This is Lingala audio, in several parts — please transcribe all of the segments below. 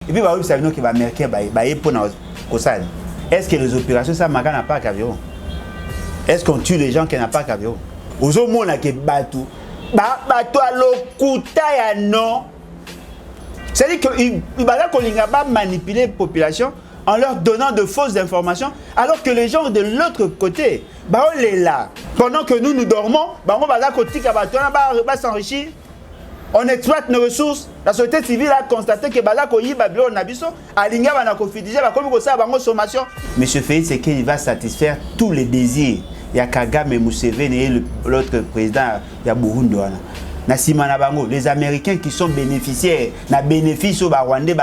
Et puis, vous savez que les Américains est-ce que les opérations, ça n'a pas qu'avion? Est-ce qu'on tue les gens qui n'ont pas qu'avion? Aux hommes, on a que bateau. Bateau à l'okuta ya non. C'est-à-dire qu'il va manipuler la population en leur donnant de fausses informations, alors que les gens de l'autre côté, on est là. Pendant que nous dormons, on va s'enrichir. On exploite nos ressources. La société civile a constaté que Monsieur Félix, c'est qu'il va satisfaire tous les désirs. Il y a Kagame, Museveni et l'autre président, il y a Burundi. Les Américains qui sont bénéficiaires, na bénéfice au Rwandais,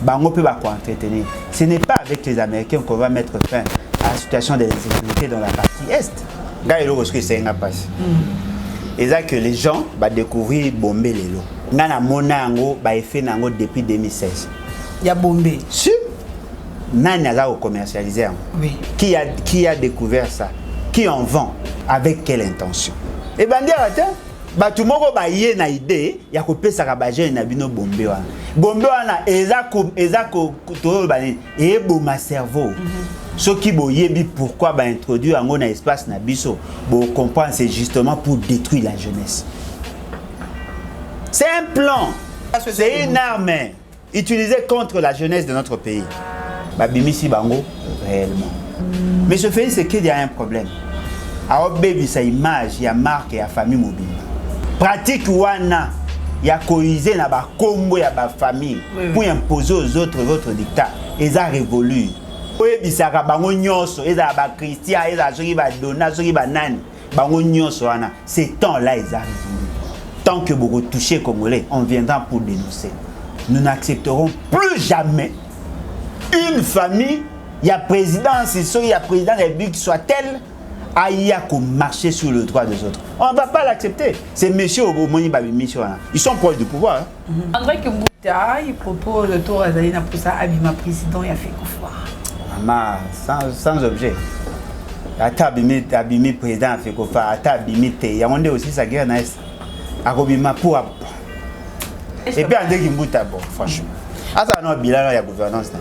Bango peut entretenir. Ce n'est pas avec les Américains qu'on va mettre fin à la situation de l'insécurité dans la partie Est. Et ça que les gens vont découvrir Bombé Lelo. Nana Monango va effet nango depuis 2016. Il y a Bombé. Si. Nana a commercialisé. Oui. Qui a découvert ça? Qui en vend? Avec quelle intention? Et ben dire attends. Tout le monde a une idée, il y a coupé sa rabaje na bino Bombé wana. Bombé wana ezako et ma cerveau. Ce qui boyebi pourquoi introduire un espace na biso, comprendre c'est justement pour détruire la jeunesse. C'est un plan, c'est une arme utilisée contre la jeunesse de notre pays. Bimisi bango réellement. Mais ce fait c'est qu'il y a un problème. Alors baby sa image, il y a marque et la famille mobile. Pratique wana, il y a coïsé na ba combo ya ba famille pour imposer aux autres votre dictat. Et ça révolu. Oye bisaka bango nyonso, eza ba Christian, eza soki ba dona, soki ba nani, bango nyonso wana. Ces temps-là ils arrivent. Tant que vous touchez Congolais, on viendra pour dénoncer. Nous n'accepterons plus jamais une famille, il y a présidence, il y a président de la République soit tel. Aïe, marcher sur le droit des autres. On ne va pas l'accepter. C'est monsieur Obomoni Babimi. Ils sont proches du pouvoir. André Kembouta, il propose le tour à Zalina pour ça, Abima président, il a fait quoi? Sans objet. Ata Abimi président a fait quoi? Ata Abimi te. Il y a aussi sa guerre. Abima pour. Et puis André Kembouta, bon, franchement. Ata non bilan il y a gouvernance.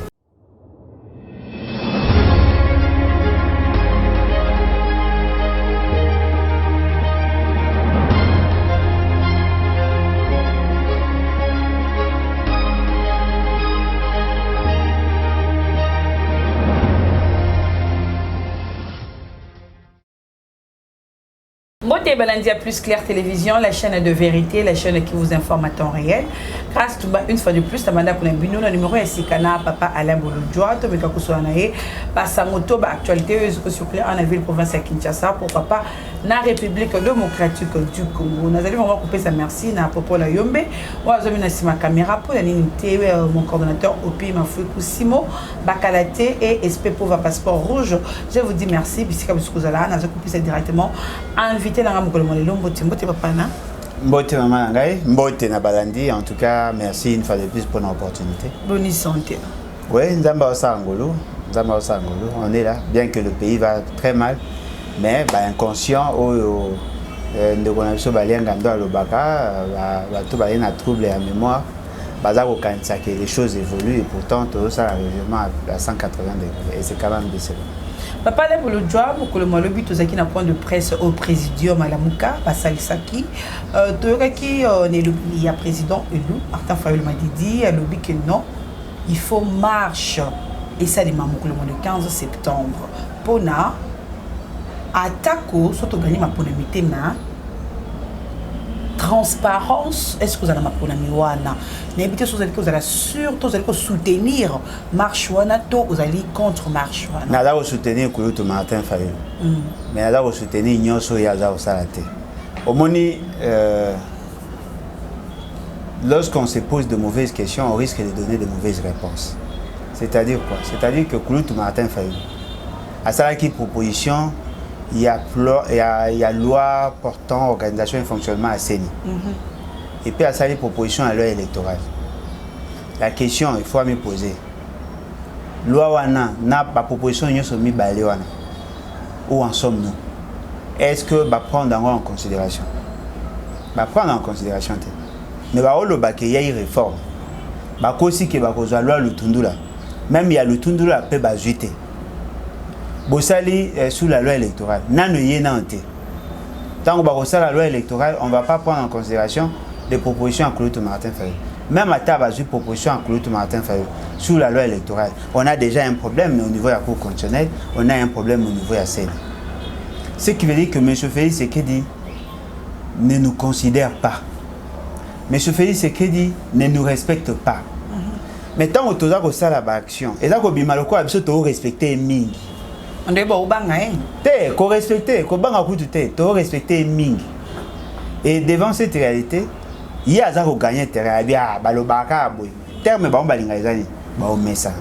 Beauté Balandia Plus Claire Télévision, la chaîne de vérité, la chaîne qui vous informe à temps réel. Grâce une fois de plus, Tamanda Kunabino, le numéro est Sikana, Papa Alain Bolodjoa, Tomeka Kousouanae, Passamoto, actualité, sur en la ville province à Kinshasa, pour Papa, na République démocratique du Congo. Nous allons vraiment couper sa merci, na Popo la Yombe, ou à Zomina ma caméra pour la unité, mon coordonnateur Opi Mafoui Simo, Bakalate et SP pour passeport rouge. Je vous dis merci, Bissika Biskouzala, nous allons couper ça directement. Invité dans Mbote papa na Mbote maman ngai Mbote na balandi en tout cas merci une fois de plus pour l'opportunité. Bonne santé. Oui, Nzamba Osangolo, on est là bien que le pays va très mal mais inconscient au ndeko na biso balianga ndo alobaka bato bali na trouble ya mémoire baza ko kanisa que les choses évoluent et pourtant tout ça arrivement à 180 degrés et c'est quand même décevant. Papa lève le job pour le malobi tout ça qui n'a point de presse au présidium à la Mouka, Basalisaki. Il y a président élu, Martin Fayol m'a dit, à lobby que non, il faut marche. Et ça, les mamans, le 15 septembre. Pona, attaque, surtout gagner ma polémité, transparence, est-ce que vous allez m'apprendre Miwana? N'habitez sur que vous allez surtout soutenir Marchouana, vous allez contre Marchouana. Nous allons soutenir Kouloutou Martin Fayol. Mais nous allons soutenir Nyonso Yaza au Salaté. Au moni, lorsqu'on se pose de mauvaises questions, on risque de donner de mauvaises réponses. C'est-à-dire quoi? C'est-à-dire que Kouloutou Martin Fayol, à ça qui proposition, il y a loi portant organisation et fonctionnement à CENI. Et puis à ça, les propositions à loi électorale. La question, il faut me poser. Loi wana, n'a pas proposition de soumis balé wana. Où en sommes-nous? Est-ce que va prendre en considération? Va prendre en considération. Mais va le bac il y a une réforme. bakosi ke bakozwa loi lutundula même ya lutundula pe bazuite bosali sous la loi électorale nano yena ante tant que la loi électorale on va pas prendre en considération les propositions à Claude Martin Fayulu même à tabazu proposition à Claude Martin Fayulu sous la loi électorale on a déjà un problème au niveau de la Cour constitutionnelle on a un problème au niveau de la Sénat ce qui veut dire que M. Félix Tshisekedi ne nous considère pas M. Félix Tshisekedi ne nous respecte pas mais tant que tu as la action et là que bimaloko a besoin de respecter mingi on est bon banga hein te ko respecter ko banga kutu te to respecter mingi et devant cette réalité il y a ça ko gagner terrain bien balobaka boy terme ba balinga ezali ba omesa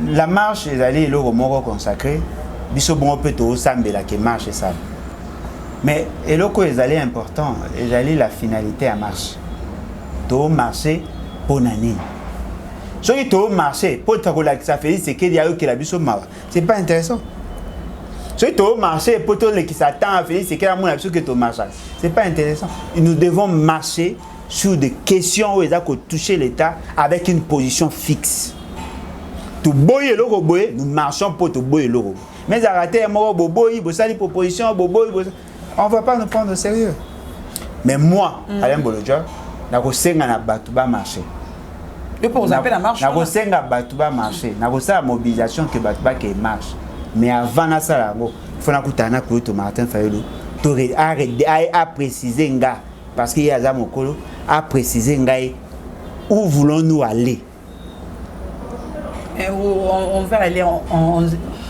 la marche ezali le moko consacré biso bon peut to sambela que marche ça mais eloko ezali important ezali la finalité à marche to marcher pour nani so il to marcher pour ta ça fait c'est qu'il y a eu que la biso mawa c'est pas intéressant so il to marcher pour tout le qui s'attend à faire c'est qu'il y a mon absolu que to marcher c'est pas intéressant nous devons marcher sur des questions où ils ont touché l'état avec une position fixe tout boyer le robot nous marchons pour tout boyer le robot mais arrêtez moi boboy bosali proposition boboy on va pas nous prendre au sérieux mais moi Alain Bolodja na ko senga na batu ba marcher et pour vous appeler la marche na ko senga batu ba marcher na ko sa mobilisation que batu ba que marche mais avant na ça là il faut na kutana ko to Martin Fayulu to a préciser nga parce qu'il y a za mokolo a préciser ngai où voulons-nous aller et on va aller en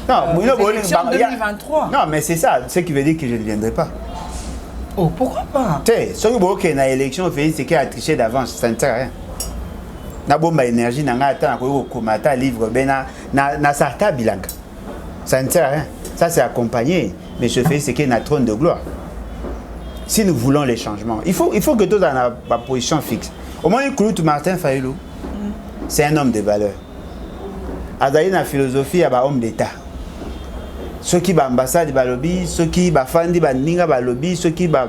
non, 2023. Non, mais c'est ça, ce qui veut dire que je ne viendrai pas. Oh, pourquoi pas? Tu sais, ce qui est dans l'élection, c'est qu'il a triché d'avance, ça ne sert à rien. Na bomba énergie, na ngata, na koyo komata livre, na sarta bilanga. Ça ne sert à rien. Ça c'est accompagné, mais je fais ce qui est na trône de gloire. Si nous voulons les changements, il faut que tous dans la position fixe. Au moins, Claude Martin Fayulu, c'est un homme de valeur. Azali na philosophie ya ba homme d'État. Ceux qui ba ambassade ba lobby, ceux qui ba fandi ba ninga ba lobby, ceux qui ba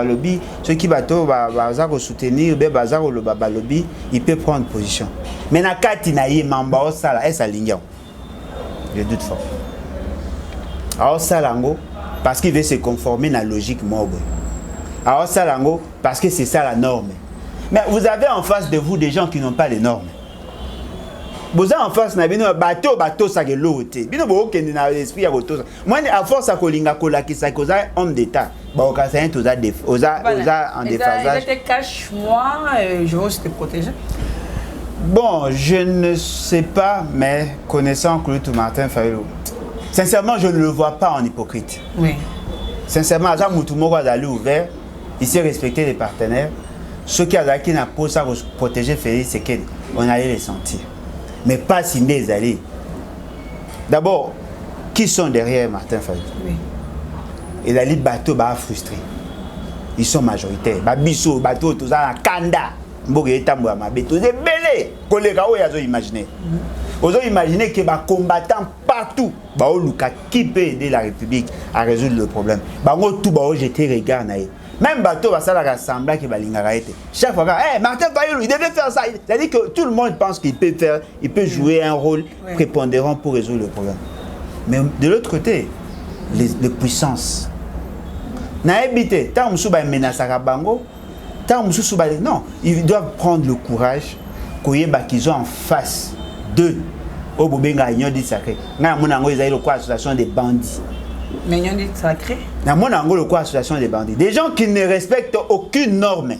lobby, ceux qui ba to ba za ko soutenir be ba za ko lo ba lobby, il peut prendre position. Mais na kati na ye mamba o sala esa lingao. Je doute fort. Alors salango parce qu'il veut se conformer à la logique morgue. Alors salango parce que c'est ça la norme. Mais vous avez en face de vous des gens qui n'ont pas les normes. Vous avez en face na bino bateau ça que l'autre. Bino bo kende na esprit ya bateau. Moi à force à kolinga kolakisa koza homme d'état. Ba okasa un toza en déphasage. Je te cache moi, je veux te protéger. Bon, je ne sais pas mais connaissant Claude Martin Fayulu. Sincèrement, je ne le vois pas en hypocrite. Oui. Sincèrement, Azam Moutoumoro a d'aller ouvert, il sait respecter les partenaires. Ceux qui ont qui n'a pas ça protéger Félix, c'est qu'on allait les sentir. Mais pas si les alliés. D'abord, qui sont derrière Martin Fayulu? Oui. Et les bateaux sont frustrés. Ils sont majoritaires. Babiso, bateau, tout ça, Kanda. Mbogé tambo amabe, tout c'est belé. Collègue, vous imaginez. Vous imaginez que les combattants partout, qui peut aider la République à résoudre le problème. Tout va jeter regard. Même bateau va s'aller rassembler qui va l'ingaraiter. Chaque fois, Martin Fayulu, il devait faire ça. C'est-à-dire que tout le monde pense qu'il peut faire, il peut jouer un rôle prépondérant pour résoudre le problème. Mais de l'autre côté, les puissances. Naébité, tant que menace à Bango, tant que non, ils doivent prendre le courage qu'ils ont en face d'eux. Au Bobenga, ils ont dit sacré. Ils ont l'association des bandits. Mais ils ont dit sacré. Ils ont l'association des bandits. Des gens qui ne respectent aucune norme.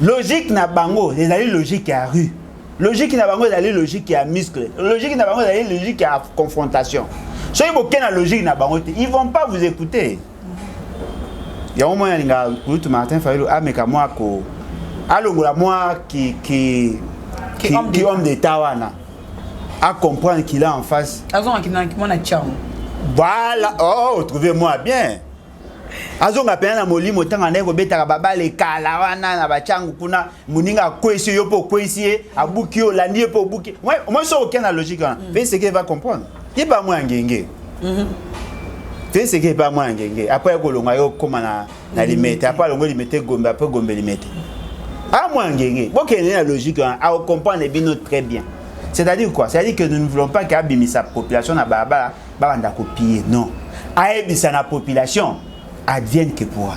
Logique n'a bango, les alliés logique à rue. Logique n'a bango, les alliés logique à muscle. Logique n'a bango, les alliés logique à confrontation. Si vous avez une logique n'a bango, ils ne vont pas vous écouter. Il y a au moins un Claude Martin Fayulu, mais moi qui homme d'État à comprendre qu'il a en face. Voilà, oh, trouvez-moi bien. Azon a payé na molimo tanga ndeko betaka babale kala wana na bachangu kuna muninga kwesi yo po kwesi abuki yo landi po buki. Moi so aucun la logique là. Mais c'est qu'il va comprendre. Il pas moi ngenge. C'est ce qui pas moi ngenge. Après ko longa yo koma na limite, après longo limite gombe après gombe limite. Ah, moi, bon, qu'il y a une logique, à comprendre les binots très bien. C'est-à-dire quoi? C'est-à-dire que nous ne voulons pas qu'il y ait sa population à Baba, Baba copier. Non. Aïe, la population advienne que pourra.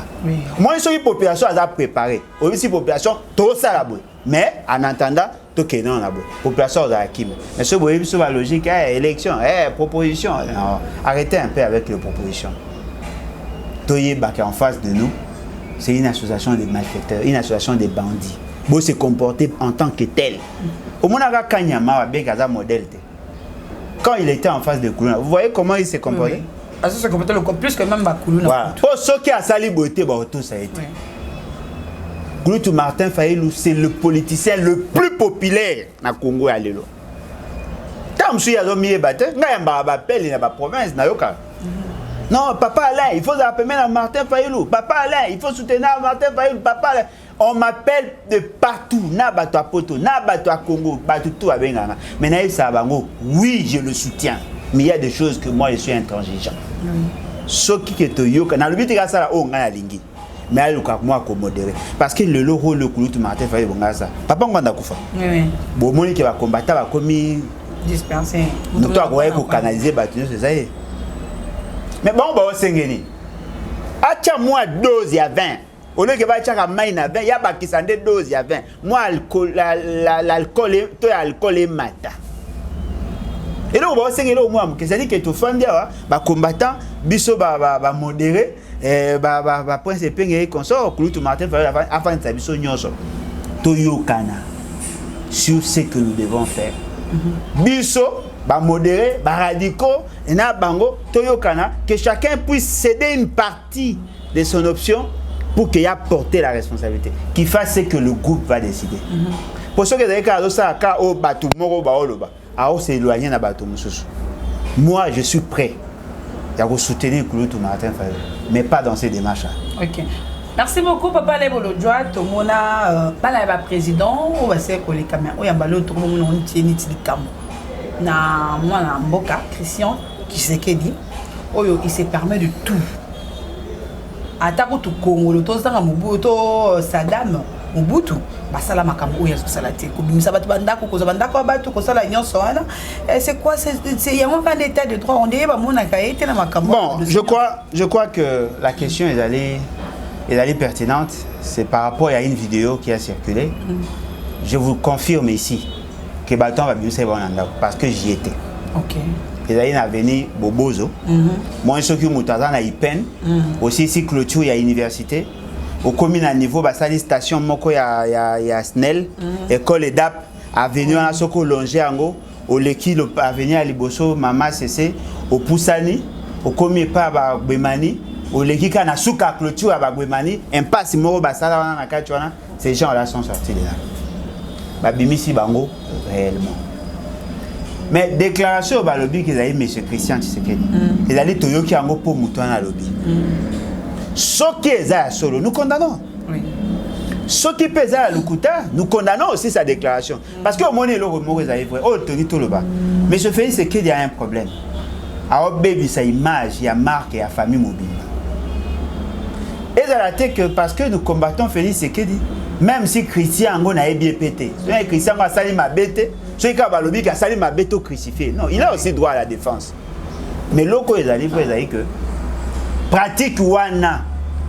Moi, je suis une population à préparer. Aussi, une population, tout ça là-bas. Mais, en attendant, tout est non là-bas. Population à Kim. Mais ce que sur la logique, élection, proposition. Non. Arrêtez un peu avec les propositions. Toye en face de nous, c'est une association de malfaiteurs, une association de bandits. Vous se comporter en tant que tel. Au moins, modèle. Quand il était en face de Koulouna, vous voyez comment il s'est comporté? Ça se comporte plus que même Koulouna. Voilà. Pour ceux qui a sali beauté, tout ça a été. Kouloutou Martin Fayilou, c'est le politicien le plus populaire dans le Congo. Quand je suis à l'homme, il y a province. Non, Papa Alain, il faut appeler Martin Fayilou. Papa Alain, il faut soutenir Martin Fayilou. Papa Alain. On m'appelle de partout. Na bato à Poto, na bato à Congo, bato tout à Benganga. Mais Naïf Sabango, oui, je le soutiens. Mais il y a des choses que moi, je suis intransigeant. Ce qui est au yoka, dans le but de ça, on a la lingue. Mais il y a moi comme modéré. Parce que le logo, le Kouloutou Martin Fayilou, Papa Nganda Koufa. Oui. Bon, moi, qui va combattre, va commis. Disperser. Nous, toi, on va canaliser, c'est ça. Mais bon, on va s'engager. À moi, dose, il y a 20. Au lieu que il y a qui s'en des doses, il y a 20. Moi, l'alcool est matin. Et donc, on va s'engager au moins. C'est-à-dire que tout fan combattant, biso modéré, prince et consort, Kouloutou Martin afin de biso nyoso. Toyokana sur ce que nous devons faire. Biso modéré, radicaux, et na bango, toyokana, que chacun puisse céder une partie de son option pour qu'il y ait porté la responsabilité, qu'il fasse ce que le groupe va décider. Pour ceux qui ont dit ça, moi je suis prêt à soutenir Kouloutou Martin Fayilou, mais pas dans ces démarches-là. Ok. Merci beaucoup, Papa Lebolo Joa. Tout le monde a le président, on va faire les caméras. On va tout le monde a une na moi na Mboka Christian qui sait qu'il dit il se permet de tout. Atako to Congo to zanga Mobutu Saddam Mobutu basala makambo ya société ko bimisa batu bandako ko zabandako batu ko sala nyonso wana c'est quoi c'est y a un état de droit on dit ba mona kaité na makambo. Bon, je crois que la question est allée pertinente, c'est par rapport à une vidéo qui a circulé. Je vous confirme ici que Baton va bien servir parce que j'y étais. Ok. Il y a une avenue Bobozo. Moi, je suis à Ipen. Aussi, ici, clôture, il y a l'université. Au commune à niveau, il y a station, il y a Snell, école EDAP, avenue à Soko Longé, au Leki, avenue à Liboso, Mama CC, au Poussani, au commune à Bemani, au Leki, à Souka, clôture à Bemani, impasse, Moro, Basala, ces gens-là sont sortis de là. Babimisi Bango, réellement. Mais déclaration au lobby qu'ils avaient M. Christian Tshisekedi. Ils allaient Toyo qui a un pour mouton à lobby. Ce qui est à solo, nous condamnons. Ce qui pèse à Lukuta, nous condamnons aussi sa déclaration. Parce que au moins, le remords est vrai. Oh, Tony Toloba. Mais ce fait, c'est qu'il y a un problème. Alors, baby, sa image, il y a marque et la famille mobile. Et dans la tête que parce que nous combattons Félix Tshisekedi, même si Christian Angon a bien pété, Christian a sali ma bête, celui qui a lobby a sali ma bête au crucifié. Non, il a aussi droit à la défense. Mais l'autre, ils allaient dire que pratique wana,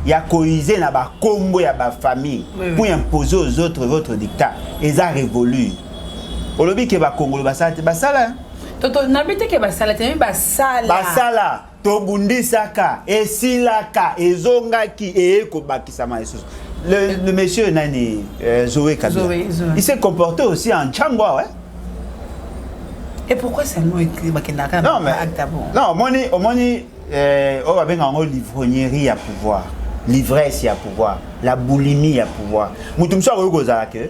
il y a coisé dans la combo, il y a la famille, pour imposer aux autres votre dictat. Ils ont révolu. Au lobby qui est Congo, basala. Toto, n'habite que basala, tu basala. Basala, tobundi saka, esilaka, ezongaki, ekobakisama esusu. Le monsieur Nani, Zoé Kabila, il s'est comporté aussi en Tchangwa, ouais. Et pourquoi c'est nous qui non, mais non, on va bien l'ivrognerie à pouvoir, l'ivresse à pouvoir, la boulimie à pouvoir. Moutoumsa Rogoza que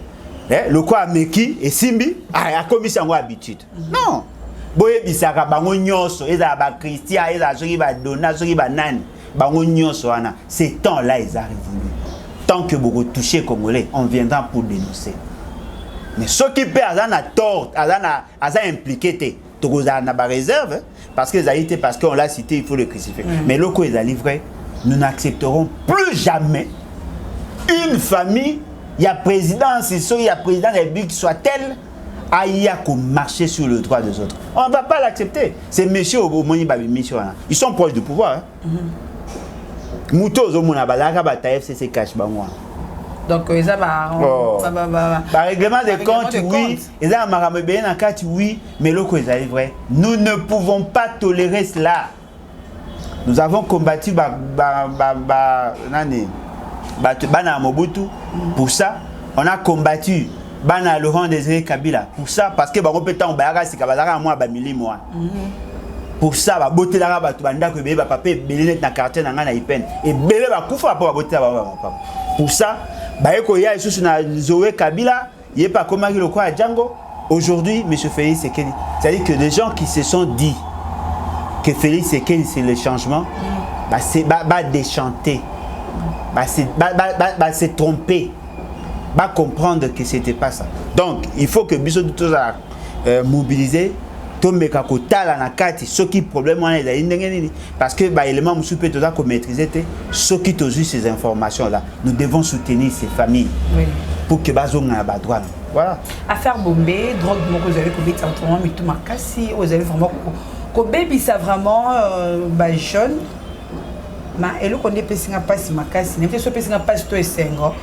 le quoi Meki et Simbi a commis son habitude. Non. Boye bisaka bango nyonso eza ba Christian eza soki ba dona soki ba nani bango nyonso wana ces temps là ils arrivent. Tant que beaucoup touché Congolais, on viendra pour dénoncer. Mais ceux qui perdent, ils ont tort, ils ont impliqué, ils ont une réserve, parce qu'on l'a cité, il faut le crucifier. Mais le coup, ils ont livré, nous n'accepterons plus jamais une famille il y a présidence, il y a président de la République qui soit tel, il y a qu'on marcher sur le droit des autres. On ne va pas l'accepter. C'est monsieur Obomoni Babimicho. Ils sont proches du pouvoir. Moutos au Mounabala, FCC cache bango. Donc, ils ont règlement des comptes, oui. Ils ont un carte, oui. Mais le est vrai. Nous ne pouvons pas tolérer cela. Nous avons combattu Bana Mobutu pour ça. On a combattu Bana Laurent Désiré Kabila pour ça. Parce que on peut t'en bagarre, c'est qu'à moi, pour ça, ba beauté la rabat, banda que ba papa belé na quartier na ngana ipen et belé ba kufa pa beauté ba. Pour ça, ba eko ya isusu na Zoé Kabila, il est pas comme le quoi à Django. Aujourd'hui, monsieur Félix Sekedi, c'est-à-dire que les gens qui se sont dit que Félix Sekedi c'est le changement, c'est déchanter, c'est tromper, comprendre que c'était pas ça. Donc, il faut que Biso de tous mobiliser. Tombe kakotala na kati soki problème wana ezali ndenge nini parce que ba élément musu pe toza ko maîtriser te soki tozu ces informations là nous devons soutenir ces familles pour que bazonga na ba droit voilà affaire Bombé drogue moko vous avez ko beta autrement mais tout makasi vous avez vraiment ko baby ça vraiment ba jeune ma elo ko ne pesinga pasi makasi ne so pesinga pasi to esengo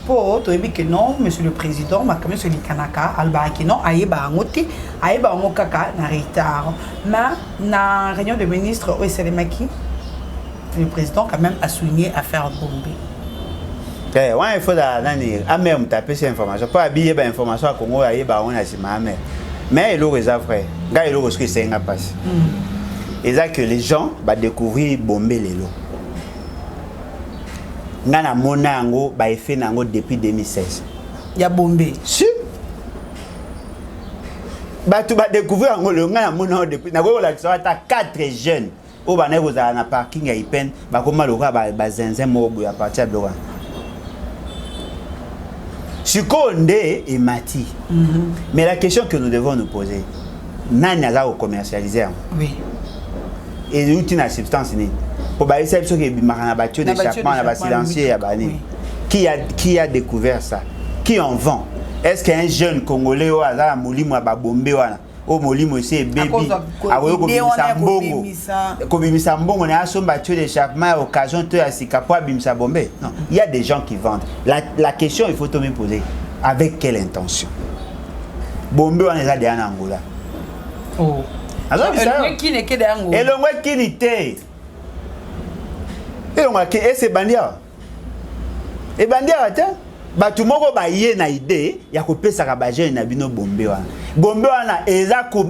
pour toi que non monsieur le président ma comme sur les kanaka alba qui non ayeba ngoti ayeba ngokaka na retard mais na réunion de ministres au Selemaki le président quand même a souligné affaire Bombé il faut nani même taper ces informations pas habiller ba information à Congo ayeba on a sima mais il est vrai gars il est ce que c'est un passe et ça que les gens va découvrir Bombé lelo ngana monango ba effet nango depuis 2016 ya Bombé si ba tu ba découvrir ngo le ngana monango depuis na ko la tsata 4 jeunes au ba nego za na parking ya Ipen ba ko maloka ba zenzen mo bu ya partir bloka Sukonde et Mati. Mais la question que nous devons nous poser nani aza commercialiser oui et l'outil na substance ni pour bailler ceux qui marana battu d'échappement na ba silencieux ya bani qui a découvert ça qui en vend est-ce qu'un jeune congolais au hasard molimo ba Bombé wana au molimo c'est baby awo ko bimisa mbongo na so battu d'échappement à occasion to ya sikapo bimisa Bombé non il y a des gens qui vendent la question il faut te me poser avec quelle intention Bombé wana za de en Angola oh alors qui n'est que d'Angola et le moi qui n'était et on a que c'est bandia et bandia ata batu moko ba yé na idée ya ko pesa ka ba jeune na bino Bombé wana eza ko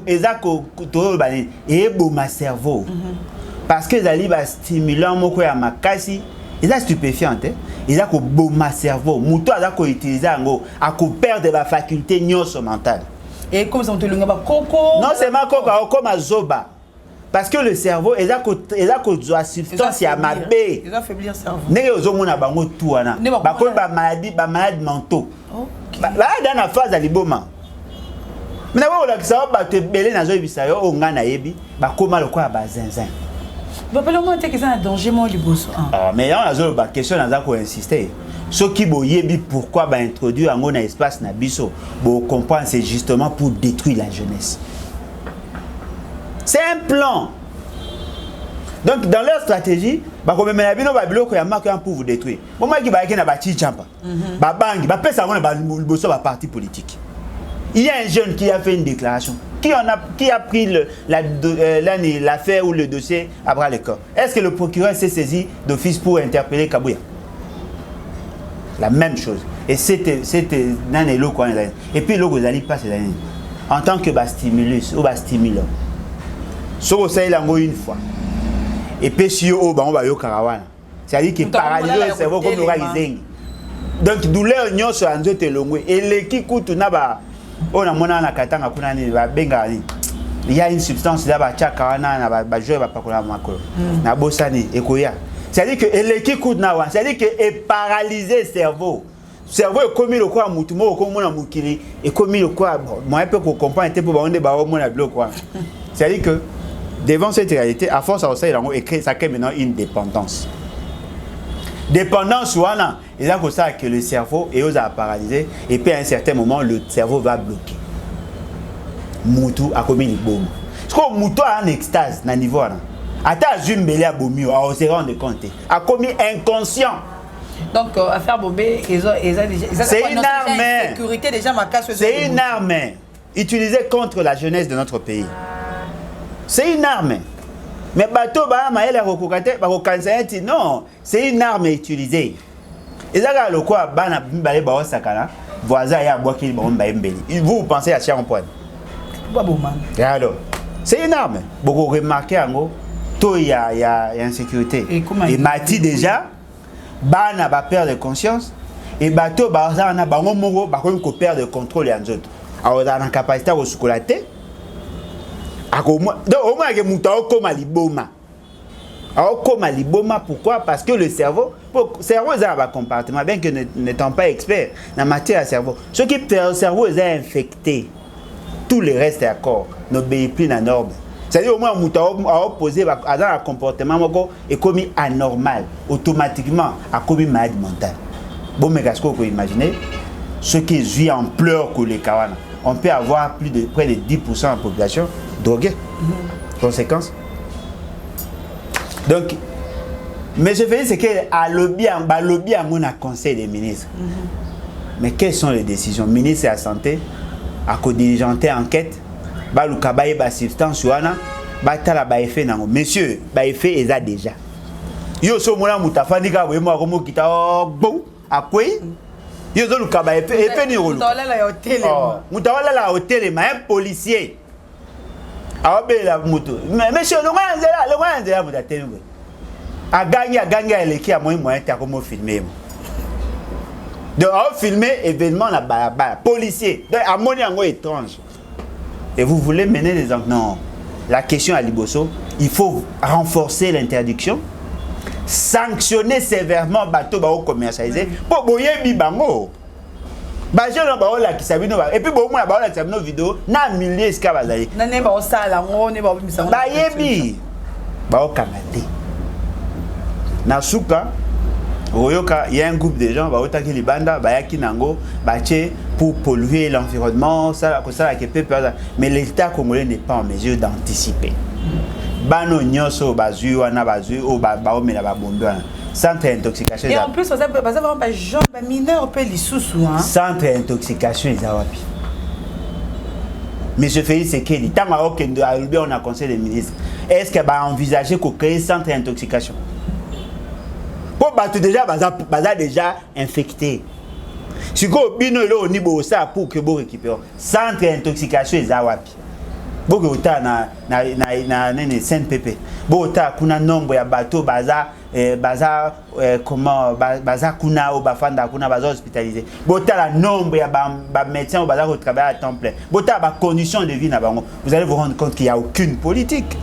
to ba ni e bo ma cerveau parce que zali ba stimulant moko ya makasi eza stupéfiant eza ko bo ma cerveau muto aza ko utiliser ngo a ko perdre ba faculté nyonso mentale et comme ça on te lunga ba koko non c'est ma koko comme azoba. Parce que le cerveau, il a une substance qui a mabé. Il a affaibli le cerveau. Il y a une maladie mentale. Dans la phase de l'iboma. Mais il y a une belé dans le bisayo, on a naebi, ba koma le quoi ba zinzin. Ba pelo mo te que ça un danger mo liboso. Ah mais on a une question dans ko insister. Ce qui boyebi pourquoi ba introduire en un espace na biso, bo comprendre c'est justement pour détruire la jeunesse. C'est un plan. Donc dans leur stratégie, ba ko memela bino ba biloko ya marque pour vous détruire. Bon moi qui ba yeke na ba chichamba. Ba bangi, ba pesa ngona ba liboso ba parti politique. Il y a un jeune qui a fait une déclaration. Qui a pris l'affaire ou le dossier à bras le corps. Est-ce que le procureur s'est saisi d'office pour interpeller Kabouya? La même chose. Et c'était nanelo quoi. Et puis le Gozali passe en tant que stimulus ou stimulant. So ça il a une fois. Et puis si on va yo karawana. C'est-à-dire qu'il paralyse le cerveau comme le raising. Donc douleur nyo so anzo te longwe et le qui coûte na ba on a mona na katanga kuna ni ba benga ni. Il y a une substance là ba chaka na ba jouer ba pakola makolo. Na bosani ekoya. C'est-à-dire que le qui coûte na wa, c'est-à-dire que est paralysé le cerveau. Cerveau est comme le quoi mutumo comme mona mukili et comme le quoi moi un peu pour comprendre pour ba onde ba mona bloc quoi. C'est-à-dire que devant cette réalité, à force à ça, il a créé maintenant une dépendance. Dépendance wana, et là, ça que le cerveau est aux paralysé, et puis à un certain moment, le cerveau va bloquer. Moutou a commis les bombes. Parce que Moutou a un extase dans le niveau. Ata Zumbele a bomi, on se rend compte. A commis inconscient. Donc, affaire Bobé, c'est une arme. Sécurité déjà ma casse. C'est une arme utilisée contre la jeunesse de notre pays. C'est une arme. Mais bateau ba maël rokokate ba kokansa non, c'est une arme utilisée. Et ça le quoi bana balé ba sakana, voisin ya boki ba mba mbeli. Vous pensez à Cher Point. Et alors, c'est une arme. Beaucoup remarqué en to y a insécurité. Et Mati déjà bana ba perdre de conscience et bateau ba na bango moko ba ko perdre de contrôle en autres. Alors dans la capacité au chocolaté. Donc au moins que mutao comme liboma. Alors comme liboma pourquoi? Parce que le cerveau est un compartiment bien que n'étant pas expert dans la matière à cerveau. Ce qui fait le cerveau est infecté. Tout le reste est d'accord, n'obéit plus à la norme. C'est-à-dire au moins mutao a opposé à un comportement est commis anormal automatiquement a commis maladie mentale. Bon mais qu'est-ce qu'on peut imaginer ce qui vit en pleurs que les kawana. On peut avoir près de 10% de la population droguée. Conséquence. Donc, mais je veux dire, c'est qu'à lobby à mon conseil des ministres. Mais quelles sont les décisions? Ministre de la Santé, à co-diligenter enquête, le kabaye ba substance wana, ba tala ba effet nango. Monsieur, ba effet est déjà. Yo so mona mutafani ka we mo ko kita bon, akwe. Yo zo lukaba effet ni rolo. Mutawala la hôtel mais un policier. Aobe la moto. Mais monsieur le rwanda mutatenu. A gagné eleki a moyen ta comme filmer. Donc on filmer événement la barabara policier. Donc à moni yango étrange. Et vous voulez mener des enquêtes? Non. La question à Liboso, il faut renforcer l'interdiction. Sanctionner sévèrement bateau ba commercialisé pour boyer bibango ba jeune ba ola ki sabino ba et puis bo mo ba ola sabino vidéo na milliers ska bazali na ne ba osala ngo ne ba bimisa ba yebi ba okamate na suka oyoka il y a un groupe de gens ba otaki libanda ba yaki nango ba che pour polluer l'environnement ça que peut mais l'État congolais n'est pas en mesure d'anticiper. Bano nyoso bazui wana bazui o ba omela ba bombe wana centre d'intoxication et en plus ça va vraiment pas jeune mineur peut les sous hein centre d'intoxication ils wapi mais je fais c'est que dit tant que Albert on a conseil des ministres est-ce que va envisager qu'on crée centre d'intoxication pour battre déjà baza déjà infecté si ko bino lo ni bo ça pour que bo récupérer centre d'intoxication ils wapi Bogo ota na nene CNPP. Bogo ota kuna nombre ya bateau baza comment baza kuna ou bafanda kuna baza hospitalisé. Bota la nombre ya ba médecins ou baza travailler à temps plein. Bota ba conditions de vie na bango. Vous allez vous rendre compte qu'il y a aucune politique.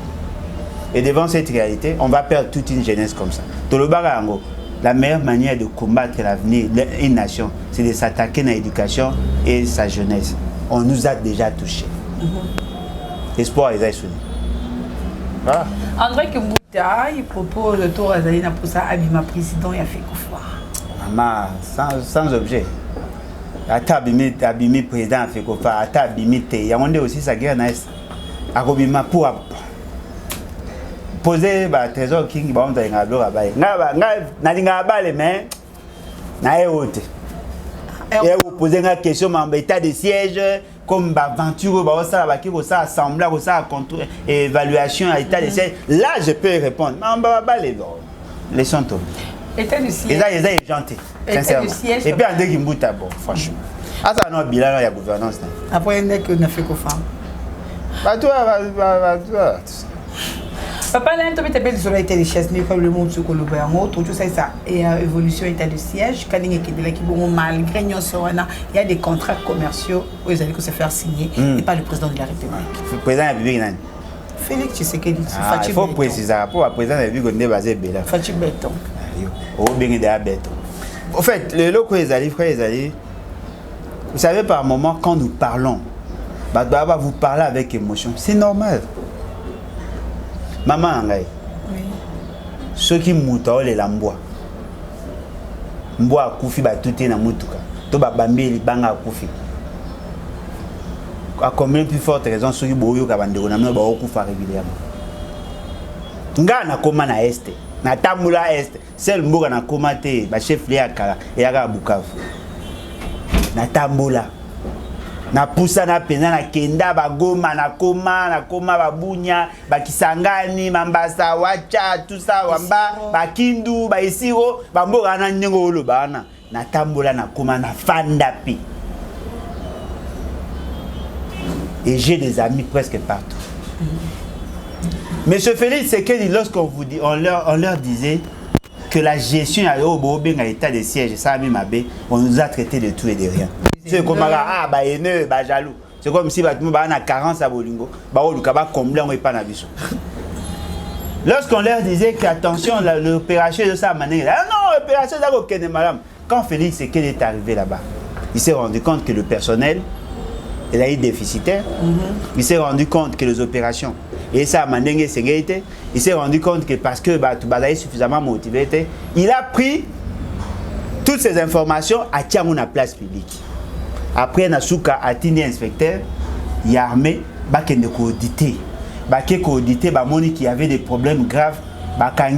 Et devant cette réalité, on va perdre toute une jeunesse comme ça. Tolobara yango, la meilleure manière de combattre l'avenir d'une nation, c'est de s'attaquer à l'éducation et sa jeunesse. On nous a déjà touchés. Espoir est assuré. Voilà. André Kimbuta, il propose le tour à Zalina pour ça, Abima président, il a fait quoi? Maman, sans objet. Ata abimi président a fait quoi? Ata abimi te. Il y a aussi sa guerre naïs. Akobima pour poser le trésor king, on va y aller. N'a pas les mains. N'a pas et vous posez une question, mais état de siège. Comme aventure, ça assemblage, ça évaluation à l'état de siège. Là, je peux répondre. Mais laissons tomber. État de siège. Ils sont gentils. Sincèrement. Et puis, on dit qu'il y a bon, franchement. Ah, ça, non, bilan, il y a gouvernance. Après, on a fait quoi? Bah, toi. Papa, là, tu as sur l'état de siège, mais comme le monde se colle au tout ça, et évolution état de siège, quand il y a malgré il y a des contrats commerciaux où ils allaient se faire signer, et pas le président de la République. Le président de la République, Félix Tshisekedi. Il faut préciser, pour le président de la République, on est basé Béla. Fatih Béton. En fait, les locaux, ils allaient, vous savez, par moment, quand nous parlons, vous parlez avec émotion, c'est normal. Maman, oui. Ceux qui moutent les lambois. mbo akufi batute na mutuka to babambeli banga akufi à combien plus forte raison soki boyo ka bandeko na mino ba okufa régulièrement nga na koma na este na tambula este sel mboka na koma te ba chef lié akala yaka Bukavu na tambula na pusa na pena na kenda ba Goma na koma ba Bunya ba Kisangani Mambasa Wacha tout ça wamba ba Kindu ba Isiro ba mboka na nyengo olo bana na tambula na koma na fanda pi. Et j'ai des amis presque partout. Monsieur Félix Tshisekedi, lorsqu'on vous dit, on leur disait que la gestion à l'état de siège, ça on nous a traité de tout et de rien. C'est comme haineux, jaloux. C'est comme si on a 40 à Bolingo, combler on pas lorsqu'on leur disait que attention, l'opération de ça manière, ah non, l'opération de madame. Quand Félix Tshisekedi est arrivé là-bas, il s'est rendu compte que le personnel il a eu déficitaire. Il s'est rendu compte que les opérations, et ça a été, il s'est rendu compte que parce que Toubaza est suffisamment motivé, il a pris toutes ces informations à Tiamouna place publique. Après, Nasuka a tenu inspecteur, il a armé, il a audité, il y avait des problèmes graves,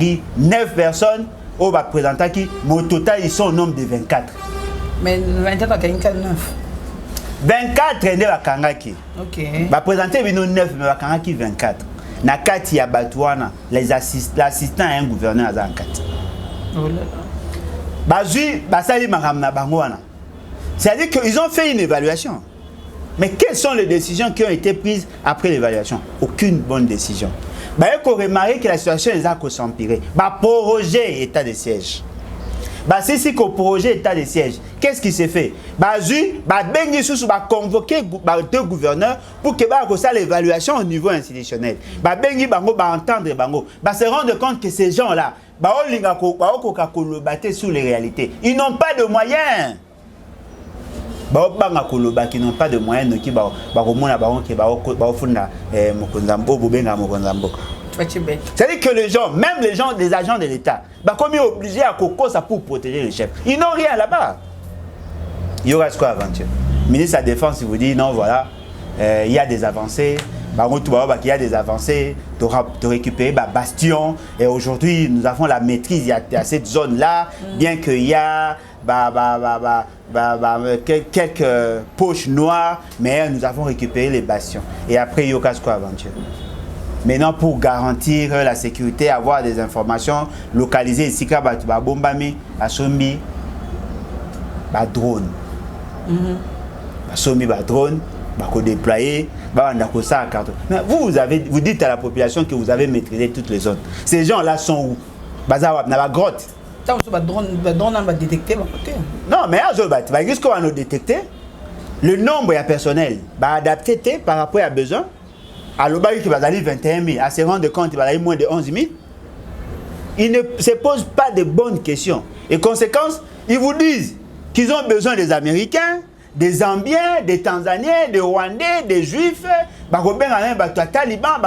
il 9 personnes, au présentant qui, au total, ils sont au nombre de 24. Mais 24, il y a 9. 24 ende bakangaki. OK. Ba présenter bino 9 mais bakangaki 24. Na kati ya batwana l'assistant à un gouverneur à kati. Oh là là. Bazui basali makamna bango wana. C'est-à-dire qu'ils ont fait une évaluation. Mais quelles sont les décisions qui ont été prises après l'évaluation? Aucune bonne décision. Bah il faut remarquer que la situation est à s'empirer. Bah proroger état de siège. Bah si qu'au projet état de siège, qu'est-ce qui s'est fait? Bah bengi sous convoquer deux gouverneurs pour que ça l'évaluation au niveau institutionnel. Bah bengi bango entendre bango. Bah se rendre compte que ces gens-là, olinga ko battre sur les réalités. Ils n'ont pas de moyens. Banga koloba qui n'ont pas de moyens donc komona bango ke funda mokonzambo bobenga mokonzambo. C'est-à-dire que les gens, même les gens des agents de l'État, comme ils sont obligés à coco ça pour protéger le chef. Ils n'ont rien là-bas. Il y aura quoi aventure? Le ministre de la Défense, il vous dit non, voilà, il y a des avancées. Il y a des avancées de récupérer Bastion. Et aujourd'hui, nous avons la maîtrise à cette zone-là, bien qu'il y a quelques poches noires, mais nous avons récupéré les bastions. Et après, il y aura quoi aventure? Maintenant, pour garantir la sécurité, avoir des informations localisées ici, bombami, asombi, drone. Asombi, drone, déployer, mais vous dites à la population que vous avez maîtrisé toutes les zones. Ces gens-là sont où? Dans la grotte. Non, mais qu'est-ce qu'on va nous détecter? Le nombre est personnel, adapté par rapport à besoin. À l'obali qui va aller 21 000, à se rendre compte qu'il va aller moins de 11 000, ils ne se posent pas de bonnes questions. Et conséquence, ils vous disent qu'ils ont besoin des Américains, des Zambiens, des Tanzaniens, des Rwandais, des Juifs, des Talibans,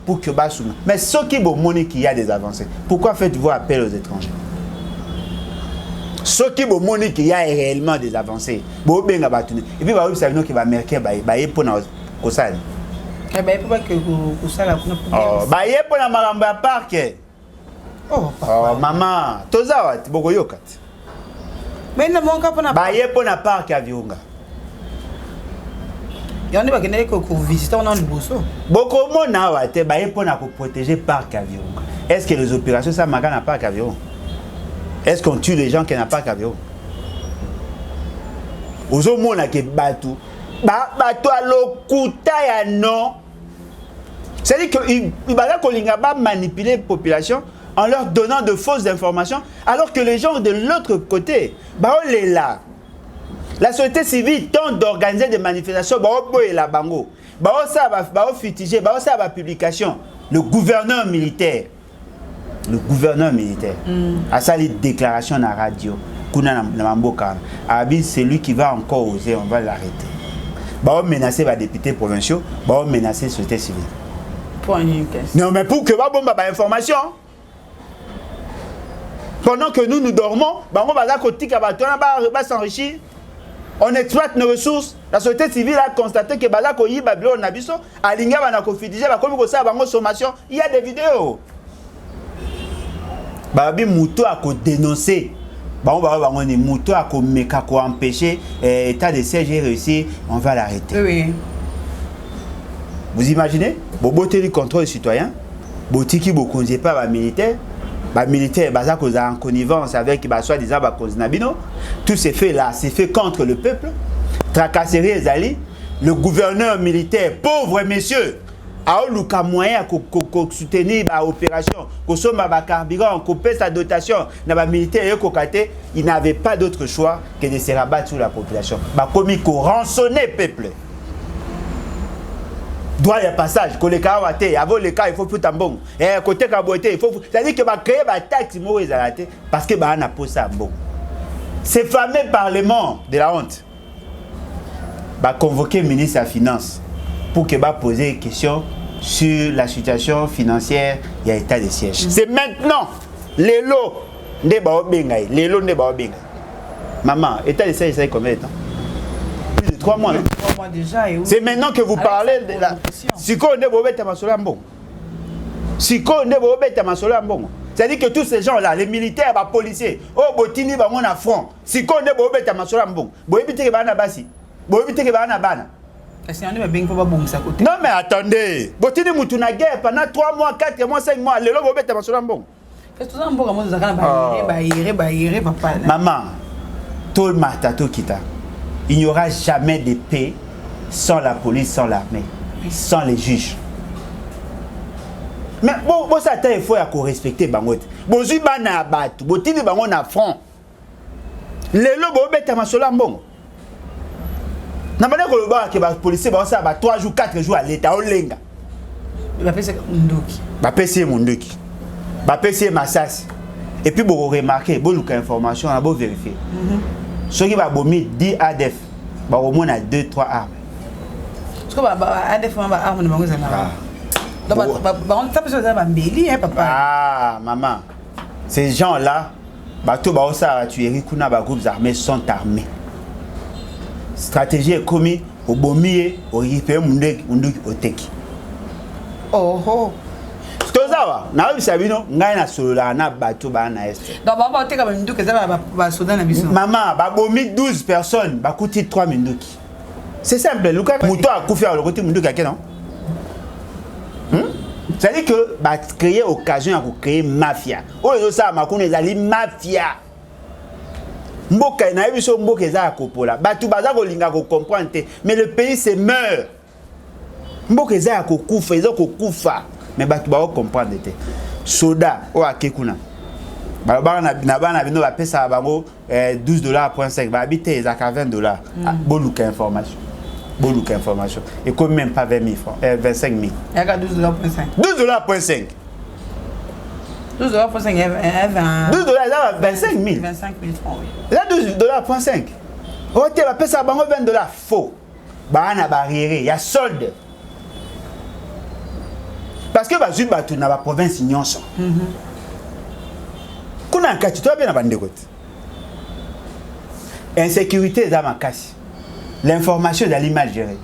pour que Bassouma. Mais ce qui est qu'il y a des avancées, pourquoi faites-vous appel aux étrangers? Ce qui est monnaie qu'il y a réellement des avancées. Et puis, vous savez qu'il va marquer pour nous. Oh, maman, toza boko yokat. Mais na monka pona pona parc à Virunga. Yandi ba kene ko visiter on liboso. Boko mona wate pona ko protéger parc à Virunga. Est-ce que les opérations ça maga na parc à Virunga? Est-ce qu'on tue les gens qui n'ont pas qu'à Virunga? Ozo mona ke batu. Batu a lokuta ya non. C'est-à-dire que il va manipuler la population en leur donnant de fausses informations, alors que les gens de l'autre côté, on est là. La société civile tente d'organiser des manifestations, on est là, on futiger, on a publication. Le gouverneur militaire a ça les déclarations à la radio. C'est lui qui va encore oser, on va l'arrêter. On menacer les députés provinciaux, on menacer la société civile. Pour une non, mais pour que vous ayez information. Pendant que nous dormons, on va s'enrichir. On exploite nos ressources. La société civile a constaté que Bazako yi Babylone Nabiso, Alinga Banako Fidije, Bakomi Kosa Bango sommation. Il y a des vidéos. Babi Mouto a dénoncé. Mouto a empêché l'état de siège est réussi, on va l'arrêter. Oui. Vous imaginez? Boboté du contrôle citoyen, Botiki Bokonje pas militaire. Militaire en connivence avec soi-disant Nabino. Tout ces faits-là, c'est fait contre le peuple. Tracasserie les alliés. Le gouverneur militaire, pauvre messieurs, a eu le moyen de soutenir l'opération, de sommer le carburant, de couper sa dotation. Il n'avait pas d'autre choix que de se rabattre sur la population. Comme il rançonner le peuple. Droit de passage, que les cas avant les cas, il faut tout un bon. Et côté caboté, il faut. C'est-à-dire que va créer un taxe parce que on a posé un bon. Ce fameux parlement de la honte va convoquer le ministre de la Finance pour qu'il va poser des questions sur la situation financière et l'état de siège. C'est maintenant les lots de Baobenga, les lots de Baobenga. Maman, état de siège, ça fait combien de temps? Plus de 3 mois. Déjà, c'est maintenant que vous parlez de la. Siko ne bobeta masola mbongo. Siko ne bobeta masola mbongo. C'est-à-dire que tous ces gens-là, les militaires, les policiers, oh botini bango na front. Siko ne bobeta masola mbongo. Boyebite ke bana basi. Boyebite ke bana bana. Non mais attendez. Botini mutu na guerre pendant 3 mois, 4 mois, 5 mois. Lelo bobeta masola mbongo. Maman, tout mata tout kita. Il n'y aura jamais de paix sans la police, sans l'armée, sans les juges. Mais bon, ça il faut respecter Bangot. Bon, si bana battu, bon tini bango na front. Les lobos bête ma sola bon. Na bana ko ba ke ba policier ba ça ba 3 jours 4 jours à l'état au lenga. Ba pese munduki. Ba pese munduki. Ba pese masasi. Et puis bon remarquer, bon luka information, on a beau vérifier. Ceux qui va bomber 10 ADF, bah au moins 2-3 armes. Ce que ADF armes ne vont pas. Ah maman, ces gens-là, bah tout bah ça tuerie kuna bah groupes armés sont armés. Stratégie est commise au bombier, au ripe munde au teki. Oh oh. Tozawa, na obi sabino ngai na solola na bato ba na est. Donc ba te ka minduki za ba soda na biso. Maman, ba bomi 12 personnes, ba kuti 3 minduki. C'est simple, Luka Muto a couvert le côté minduki à non? C'est-à-dire que ba créer occasion pour créer mafia. Oh ça makune ezali mafia. Mboka na biso mboka eza kopola. Bato baza ko linga ko comprendre mais le pays se meurt. Mboka eza ko kufa, eza ko kufa. Mais tu vas comprendre. Soda, ou à Kekuna. Bana bino va payer ça $12.5. Va habiter à $20. Bon look information. Bon look information. Et comme même pas 20 000 francs, 25 000. Il y a $12.5. $12.5. $12.5. $12, 25 000. 25 000 francs, oui. Là, $12.5. Ok, va payer ça $20. Faux. Bana barrière, il y a solde. Parce que tu n'as pas province nyonso. Kuna nkati to bien abande kote. Insécurité za makasi. L'information dans l'image gérée.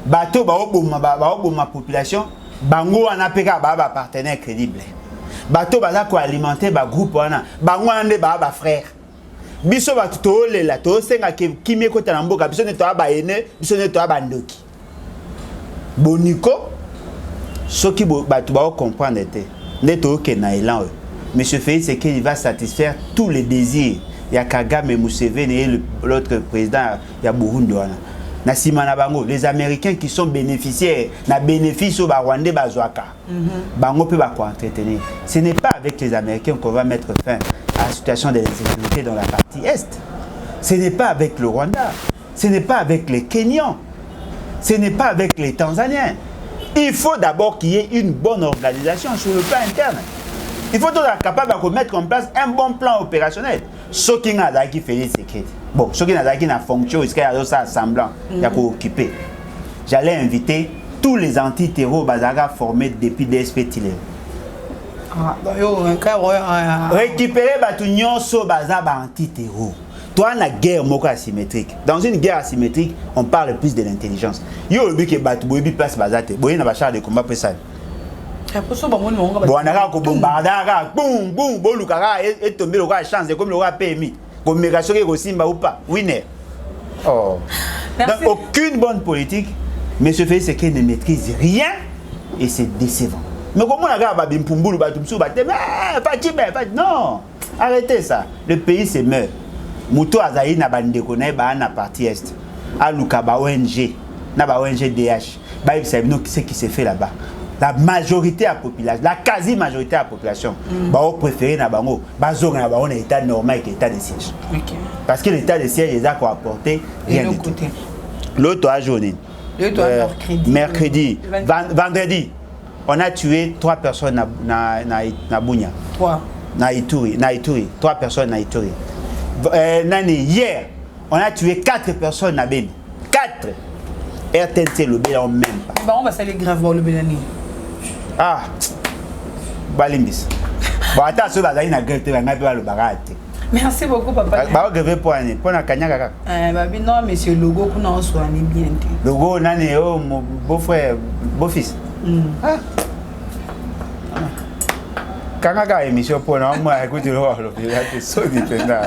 Bato ba oboma population, bango wana peka ba partenaire crédible. Bato baza ko alimenter ba groupe wana, bango ande ba frère. Biso ba to lela to senga kimie ko ta mboka biso ne to ba ene, biso ne to ba ndoki. Boniko ce qui va comprendre Monsieur Félix Tshisekedi va satisfaire tous les désirs. Il y a Kagame, Museveni et l'autre président, il y a Burundi. Les Américains qui sont bénéficiaires, na bénéfice au Rwandais, Bazouaka. Bango peut entretenir. Ce n'est pas avec les Américains qu'on va mettre fin à la situation de l'insécurité dans la partie Est. Ce n'est pas avec le Rwanda. Ce n'est pas avec les Kenyans. Ce n'est pas avec les Tanzaniens. Il faut d'abord qu'il y ait une bonne organisation sur le plan interne. Il faut être capable de mettre en place un bon plan opérationnel. Ce qui n'a pas fait Tshisekedi. Bon, ce qui n'a pas fait fonction, il y a ça semblant, il y a occupé. J'allais inviter tous les anti-terroristes formés depuis DSP Tilé. récupérer batu nyonso baza ba anti-terreau. Toi, la guerre moko asymétrique. Dans une guerre asymétrique, on parle plus de l'intelligence. Yo le but que batu boyebi place bazate. Boye na ba char de combat pour ça. Bon, on a bombarder, boum boum, bolukara et tomber le roi chance comme le roi PMI. Comme mégation que Simba ou pas. Winner. Oh. Donc aucune bonne politique, mais ce fait c'est qu'il ne maîtrise rien et c'est décevant. Mais comment on a gardé Bimpumbulu batumsu batem non. Arrêtez ça. Le pays se meurt. Muto azayi na bandeko na ba na parti est. Aluka ba ONG, na ba ONG DH. Ba il sait ce qui se fait là-bas. La majorité de la population, la quasi-majorité de la population, va préférer na bango, ba zonga na ba on état normal que l'état de siège. Okay. Parce que l'état de siège les a quoi apporter rien du tout. L'autre a journée. Mercredi, vendredi, on a tué 3 personnes na Bunia. 3. Na Ituri, 3 personnes na Ituri. Hier, on a tué 4 personnes à Beni. 4. RTNC le Bélan même pas. Bah on va saluer gravement le Bélani. Ah, Balimbis. Bon, attends, ce bazar il a greffé le barate. Merci beaucoup, papa. Bah, on greffé pour un kanyaka. Bah, non, monsieur Logo, qu'on en soit bien. Logo, nani, oh, mon beau-frère, beau-fils. Ah. Kanga émission pour moi écoute le roi le so dépendant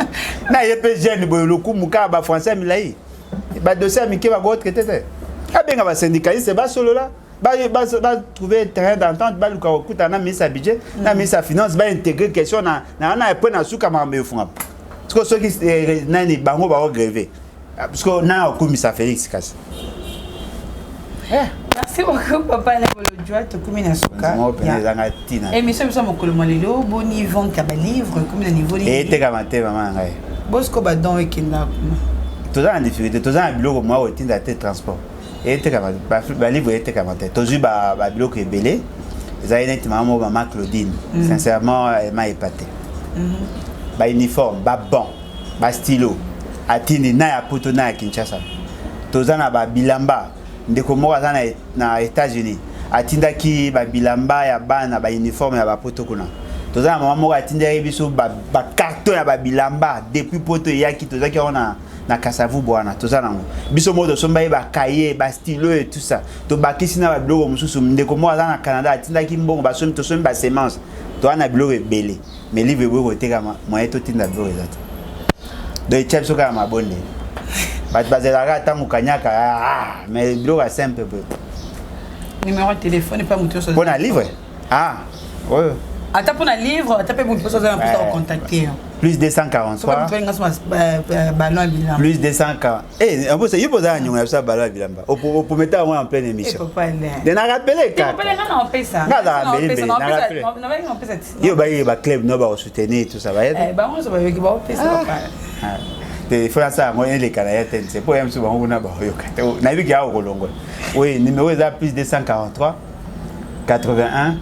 na yepé jeune boy le coup muka ba français milai ba dossier mi ke ba go traiter a benga ba syndicaliste ba solo là ba trouver terrain d'entente ba luka okuta na ministre budget na ministre finance ba intégrer question na point na suka mambe funa parce que ceux qui nani bango ba gréver parce que na okumisa Félix Kasi. Merci beaucoup, papa. La te commune à Soka. Et monsieur, nous sommes au Colomolelo, bon niveau de livre, comme le niveau de. Et t'es commenté, maman. Bosco Badon et Kinda. Tous en difficulté, tous en bloc, moi, au titre de transport. Et t'es commenté, le livre était commenté. Tous eu le bloc est belé. Ils ont été maman, maman Claudine. Sincèrement, elle m'a épaté. Bah, uniforme, bah, bon, bah, stylo. Atini, na poto na Kinshasa. Tous en a bilamba. Ndeko moko aza na États-Unis atindaki ba bilamba ya bana ba uniforme ya ba poto kuna toza na mama moko atindaki biso ba carton ya ba bilamba depuis poto yaki tozaki ona na Kasavu bwana toza nango biso moto somba ba cahier ba stylo et tout ça to bakisi na ba biloko mususu ndeko moko aza na Canada atindaki mbongo ba somi to somi ba semence to ana biloko ebele mais livre boko teka moyen to tinda biloko ezata do chef soka mabonde Bazelaga Tamukanyaka, mais le bureau est simple. Numéro de téléphone n'est pas mon tour. Bon, un livre. Ah, oui. Attends, pour un livre, tu peux vous contacter. Plus 243. Plus 240. Eh, en plus, il faut ça, nous avons ça, ballon bilamba. On peut mettre en pleine émission. De n'a rappelé qu'à. On peut ça. Il y a club, nous va soutenir tout ça. Bah, on se va avec ça. Il faut ça, moi, les Canadiens, c'est pour eux, souvent, on a vu qu'il y a au Rolongo. Oui, numéro est plus 243 81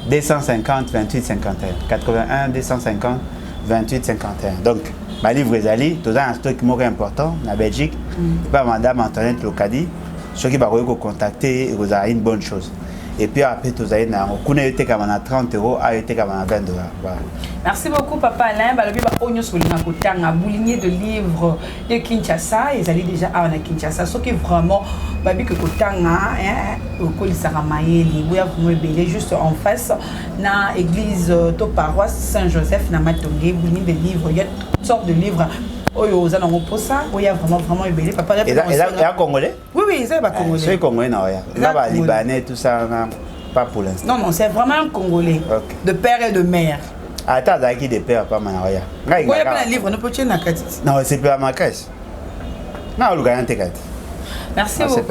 250 28 51. 81 250 28 51. Donc, ma livre est allé, tout ça un stock important en Belgique. Pas madame Antoinette Locadi, ceux qui vont contacter, vous avez une bonne chose. Et puis après, vous avez 30 euros, à 20 $. Voilà. Merci beaucoup, papa Alain. Balobi ba onyo solina kotanga bouligné de livres de Kinshasa. Ils allaient déjà à Kinshasa. Ce qui est vraiment babi que kotanga au Kolisara Maeli, vous avez belé juste en face na église de paroisse Saint-Joseph na Matongé, bouligné de livres. Il y a toutes sortes de livres. Oyo aux allons pour ça. Il y a vraiment belé. Papa il y a congolais? Oui, oui, c'est pas congolais. C'est congolais non, là-bas libanais tout ça pas pour l'instant. Non, c'est vraiment un congolais. Okay. De père et de mère. Attends, qui de père pas manaria. Il y a pas un livre, ne peut-tu na kati. Non, c'est pas ma caisse. Non, le gagnant t'es merci beaucoup.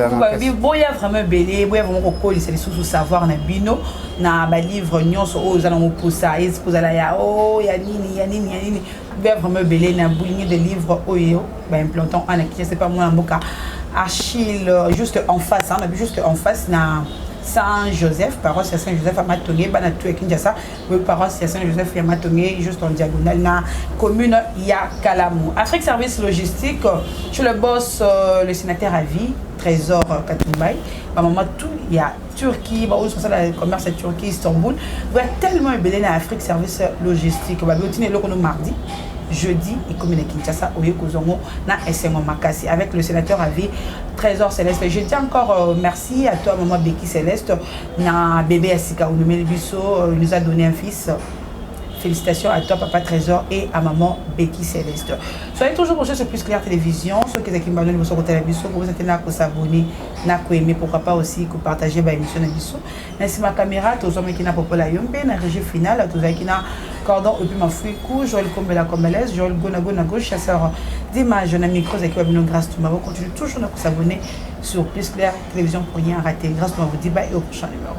Bon, il y a vraiment belé, il y a vraiment coller c'est les sous savoir na bino na ba livre nyonso aux allons pour ça, est pour la ya oh ya nini. Il y a vraiment belé na bouligné de livres oyo, ba implantant en qui c'est pas moi en boka Achille juste en face, on a vu juste en face na Saint-Joseph, paroisse à Saint-Joseph à Matongé, Banatou et Kinshasa, oui, paroisse à Saint-Joseph à Matongé, juste en diagonale, na commune ya Kalamou. Afrique Service Logistique, je suis le boss, le sénateur à vie, Trésor Katumbaï, maman tout, il y a Turquie, bah, où ça le commerce à Turquie, Istanbul, il y a tellement de belles Afrique Service Logistique, bah, on est là mardi. Jeudi, et comme il est Kinshasa, au Yokozongo, na SMO Makasi, avec le sénateur à vie, Trésor Céleste. Je dis encore merci à toi, maman Becky Céleste, na bébé Asika Ounumelbiso, il nous a donné un fils. Félicitations à toi, papa Trésor, et à maman Becky Céleste. Soyez toujours branchés sur Plus Clair Télévision. Ceux qui sont abonnés sur télévision, vous êtes là pour s'abonner, pour aimer, pourquoi pas aussi pour partager l'émission de l'émission. Merci ma caméra, tous les hommes qui n'ont pas la yombe, la régie finale, tous les qui n'ont cordon et puis ma fouille, Joël Kombela Kombelaise, Joël Gonago, chasseur d'images, un micro, et qui va grâce à vous. Continuez toujours à s'abonner sur Plus Clair Télévision pour rien rater. Grâce à vous, et au prochain numéro.